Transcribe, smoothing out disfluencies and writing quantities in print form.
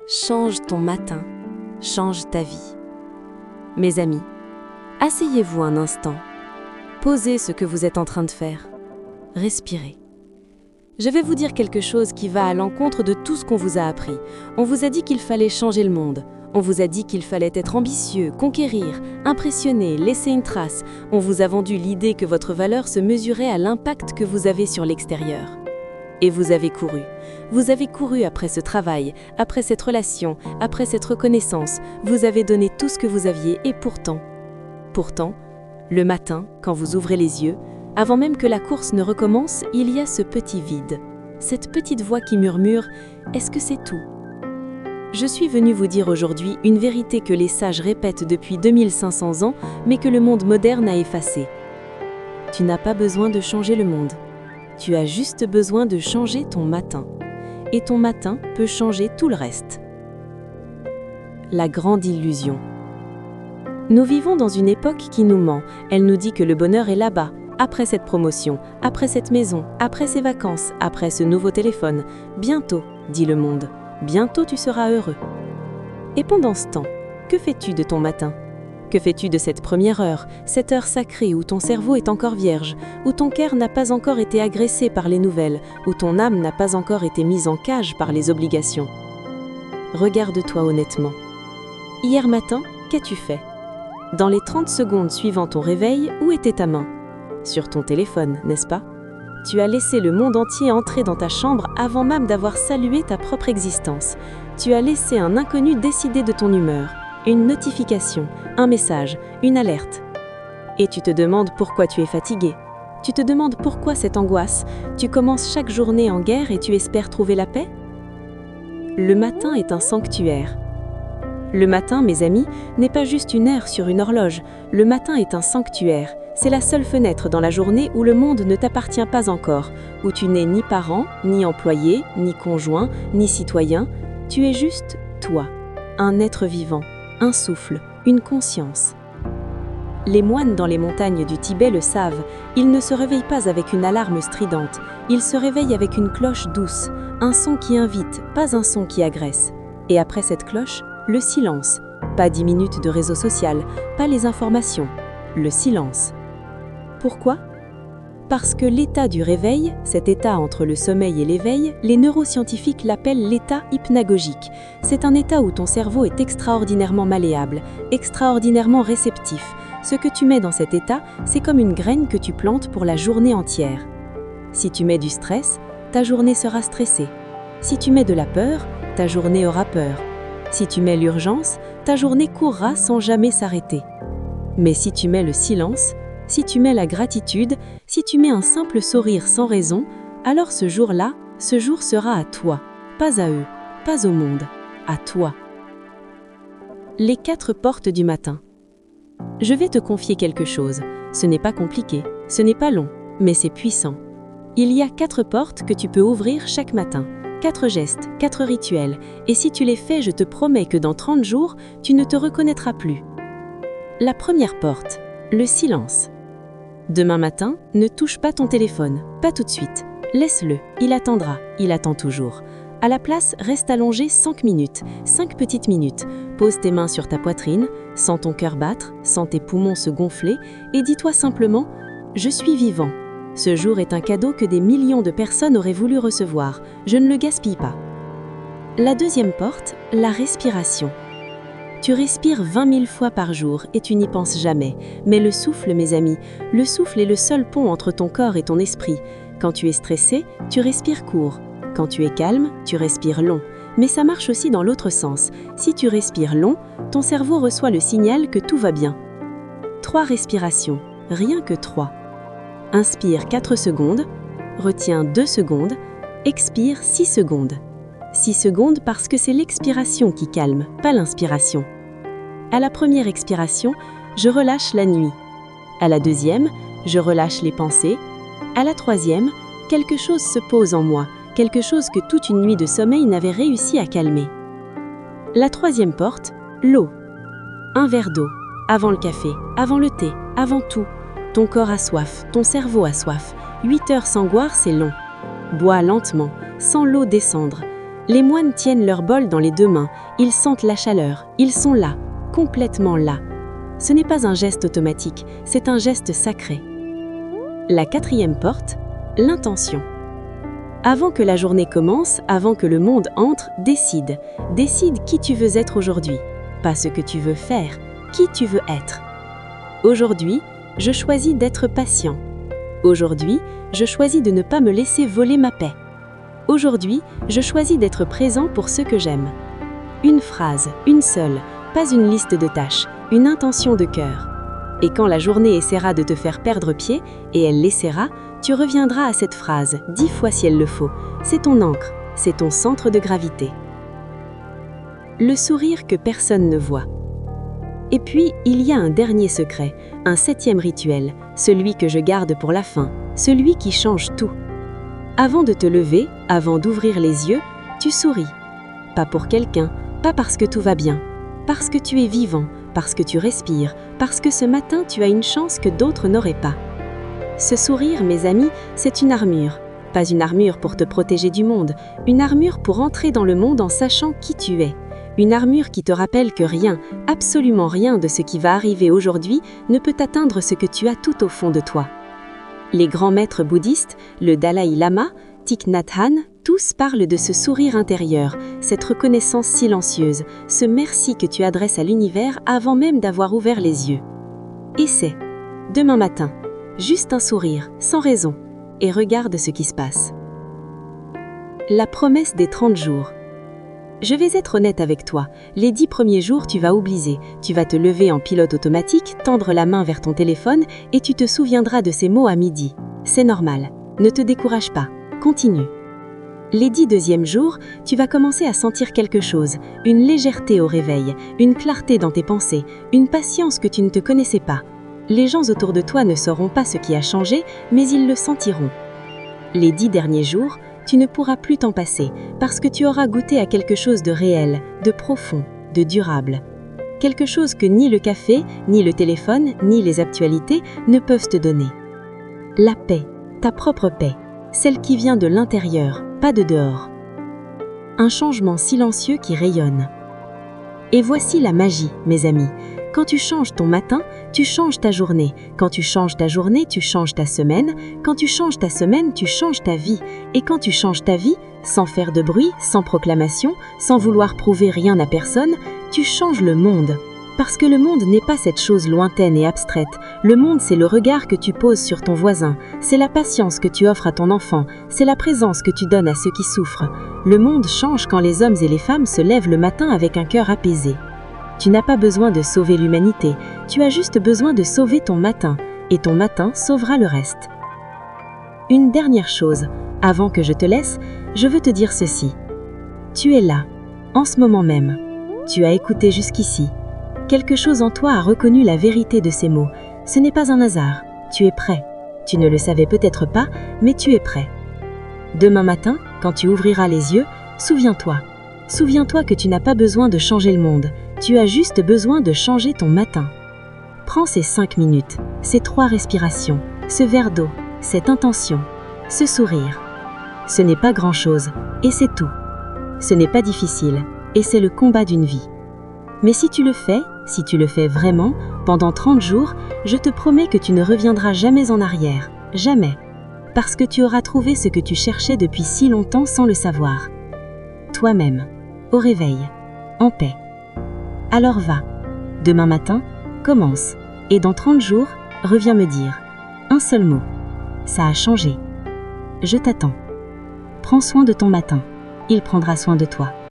Change ton matin, change ta vie. Mes amis, asseyez-vous un instant. Posez ce que vous êtes en train de faire. Respirez. Je vais vous dire quelque chose qui va à l'encontre de tout ce qu'on vous a appris. On vous a dit qu'il fallait changer le monde. On vous a dit qu'il fallait être ambitieux, conquérir, impressionner, laisser une trace. On vous a vendu l'idée que votre valeur se mesurait à l'impact que vous avez sur l'extérieur. Et vous avez couru. Vous avez couru après ce travail, après cette relation, après cette reconnaissance. Vous avez donné tout ce que vous aviez et pourtant, le matin, quand vous ouvrez les yeux, avant même que la course ne recommence, il y a ce petit vide. Cette petite voix qui murmure « Est-ce que c'est tout ?» Je suis venue vous dire aujourd'hui une vérité que les sages répètent depuis 2500 ans, mais que le monde moderne a effacée. Tu n'as pas besoin de changer le monde. Tu as juste besoin de changer ton matin. Et ton matin peut changer tout le reste. La grande illusion. Nous vivons dans une époque qui nous ment. Elle nous dit que le bonheur est là-bas, après cette promotion, après cette maison, après ces vacances, après ce nouveau téléphone. Bientôt, dit le monde, bientôt tu seras heureux. Et pendant ce temps, que fais-tu de ton matin ? Que fais-tu de cette première heure, cette heure sacrée où ton cerveau est encore vierge, où ton cœur n'a pas encore été agressé par les nouvelles, où ton âme n'a pas encore été mise en cage par les obligations ? Regarde-toi honnêtement. Hier matin, qu'as-tu fait ? Dans les 30 secondes suivant ton réveil, où était ta main ? Sur ton téléphone, n'est-ce pas ? Tu as laissé le monde entier entrer dans ta chambre avant même d'avoir salué ta propre existence. Tu as laissé un inconnu décider de ton humeur. Une notification, un message, une alerte. Et tu te demandes pourquoi tu es fatigué. Tu te demandes pourquoi cette angoisse. Tu commences chaque journée en guerre et tu espères trouver la paix ? Le matin est un sanctuaire. Le matin, mes amis, n'est pas juste une heure sur une horloge. Le matin est un sanctuaire. C'est la seule fenêtre dans la journée où le monde ne t'appartient pas encore, où tu n'es ni parent, ni employé, ni conjoint, ni citoyen. Tu es juste toi, un être vivant. Un souffle, une conscience. Les moines dans les montagnes du Tibet le savent, ils ne se réveillent pas avec une alarme stridente, ils se réveillent avec une cloche douce, un son qui invite, pas un son qui agresse. Et après cette cloche, le silence. Pas 10 minutes de réseau social, pas les informations, le silence. Pourquoi ? Parce que l'état du réveil, cet état entre le sommeil et l'éveil, les neuroscientifiques l'appellent l'état hypnagogique. C'est un état où ton cerveau est extraordinairement malléable, extraordinairement réceptif. Ce que tu mets dans cet état, c'est comme une graine que tu plantes pour la journée entière. Si tu mets du stress, ta journée sera stressée. Si tu mets de la peur, ta journée aura peur. Si tu mets l'urgence, ta journée courra sans jamais s'arrêter. Mais si tu mets le silence, si tu mets la gratitude, si tu mets un simple sourire sans raison, alors ce jour-là, ce jour sera à toi, pas à eux, pas au monde, à toi. Les 4 portes du matin. Je vais te confier quelque chose. Ce n'est pas compliqué, ce n'est pas long, mais c'est puissant. Il y a 4 portes que tu peux ouvrir chaque matin. 4 gestes, 4 rituels. Et si tu les fais, je te promets que dans 30 jours, tu ne te reconnaîtras plus. La première porte, le silence. Demain matin, ne touche pas ton téléphone, pas tout de suite. Laisse-le, il attendra, il attend toujours. À la place, reste allongé 5 minutes, 5 petites minutes. Pose tes mains sur ta poitrine, sens ton cœur battre, sens tes poumons se gonfler et dis-toi simplement « Je suis vivant ». Ce jour est un cadeau que des millions de personnes auraient voulu recevoir. Je ne le gaspille pas. La deuxième porte, la respiration. Tu respires 20 000 fois par jour et tu n'y penses jamais. Mais le souffle, mes amis, le souffle est le seul pont entre ton corps et ton esprit. Quand tu es stressé, tu respires court. Quand tu es calme, tu respires long. Mais ça marche aussi dans l'autre sens. Si tu respires long, ton cerveau reçoit le signal que tout va bien. 3 respirations, rien que 3. Inspire 4 secondes, retiens 2 secondes, expire 6 secondes. 6 secondes parce que c'est l'expiration qui calme, pas l'inspiration. À la première expiration, je relâche la nuit. À la deuxième, je relâche les pensées. À la troisième, quelque chose se pose en moi, quelque chose que toute une nuit de sommeil n'avait réussi à calmer. La troisième porte, l'eau. Un verre d'eau, avant le café, avant le thé, avant tout. Ton corps a soif, ton cerveau a soif. 8 heures sans boire, c'est long. Bois lentement, sens l'eau descendre. Les moines tiennent leur bol dans les deux mains, ils sentent la chaleur, ils sont là, complètement là. Ce n'est pas un geste automatique, c'est un geste sacré. La quatrième porte, l'intention. Avant que la journée commence, avant que le monde entre, décide. Décide qui tu veux être aujourd'hui. Pas ce que tu veux faire, qui tu veux être. Aujourd'hui, je choisis d'être patient. Aujourd'hui, je choisis de ne pas me laisser voler ma paix. Aujourd'hui, je choisis d'être présent pour ceux que j'aime. Une phrase, une seule, pas une liste de tâches, une intention de cœur. Et quand la journée essaiera de te faire perdre pied, et elle l'essaiera, tu reviendras à cette phrase, 10 fois si elle le faut. C'est ton ancre, c'est ton centre de gravité. Le sourire que personne ne voit. Et puis, il y a un dernier secret, un 7e rituel, celui que je garde pour la fin, celui qui change tout. Avant de te lever, avant d'ouvrir les yeux, tu souris. Pas pour quelqu'un, pas parce que tout va bien, parce que tu es vivant, parce que tu respires, parce que ce matin tu as une chance que d'autres n'auraient pas. Ce sourire, mes amis, c'est une armure. Pas une armure pour te protéger du monde, une armure pour entrer dans le monde en sachant qui tu es. Une armure qui te rappelle que rien, absolument rien de ce qui va arriver aujourd'hui ne peut atteindre ce que tu as tout au fond de toi. Les grands maîtres bouddhistes, le Dalai Lama, Thich Nhat Hanh, tous parlent de ce sourire intérieur, cette reconnaissance silencieuse, ce merci que tu adresses à l'univers avant même d'avoir ouvert les yeux. Essaie, demain matin, juste un sourire, sans raison, et regarde ce qui se passe. La promesse des 30 jours. Je vais être honnête avec toi, les 10 premiers jours tu vas oublier, tu vas te lever en pilote automatique, tendre la main vers ton téléphone et tu te souviendras de ces mots à midi. C'est normal, ne te décourage pas, continue. Les 10 deuxièmes jours, tu vas commencer à sentir quelque chose, une légèreté au réveil, une clarté dans tes pensées, une patience que tu ne te connaissais pas. Les gens autour de toi ne sauront pas ce qui a changé, mais ils le sentiront. Les 10 derniers jours, tu ne pourras plus t'en passer, parce que tu auras goûté à quelque chose de réel, de profond, de durable. Quelque chose que ni le café, ni le téléphone, ni les actualités ne peuvent te donner. La paix, ta propre paix, celle qui vient de l'intérieur, pas de dehors. Un changement silencieux qui rayonne. Et voici la magie, mes amis. Quand tu changes ton matin, tu changes ta journée. Quand tu changes ta journée, tu changes ta semaine. Quand tu changes ta semaine, tu changes ta vie. Et quand tu changes ta vie, sans faire de bruit, sans proclamation, sans vouloir prouver rien à personne, tu changes le monde. Parce que le monde n'est pas cette chose lointaine et abstraite. Le monde, c'est le regard que tu poses sur ton voisin. C'est la patience que tu offres à ton enfant. C'est la présence que tu donnes à ceux qui souffrent. Le monde change quand les hommes et les femmes se lèvent le matin avec un cœur apaisé. Tu n'as pas besoin de sauver l'humanité, tu as juste besoin de sauver ton matin, et ton matin sauvera le reste. Une dernière chose, avant que je te laisse, je veux te dire ceci. Tu es là, en ce moment même. Tu as écouté jusqu'ici. Quelque chose en toi a reconnu la vérité de ces mots. Ce n'est pas un hasard, tu es prêt. Tu ne le savais peut-être pas, mais tu es prêt. Demain matin, quand tu ouvriras les yeux, souviens-toi. Souviens-toi que tu n'as pas besoin de changer le monde. Tu as juste besoin de changer ton matin. Prends ces 5 minutes, ces 3 respirations, ce verre d'eau, cette intention, ce sourire. Ce n'est pas grand-chose, et c'est tout. Ce n'est pas difficile, et c'est le combat d'une vie. Mais si tu le fais vraiment, pendant 30 jours, je te promets que tu ne reviendras jamais en arrière, jamais. Parce que tu auras trouvé ce que tu cherchais depuis si longtemps sans le savoir. Toi-même, au réveil, en paix. Alors va, demain matin, commence, et dans 30 jours, reviens me dire un seul mot. Ça a changé. Je t'attends. Prends soin de ton matin, il prendra soin de toi.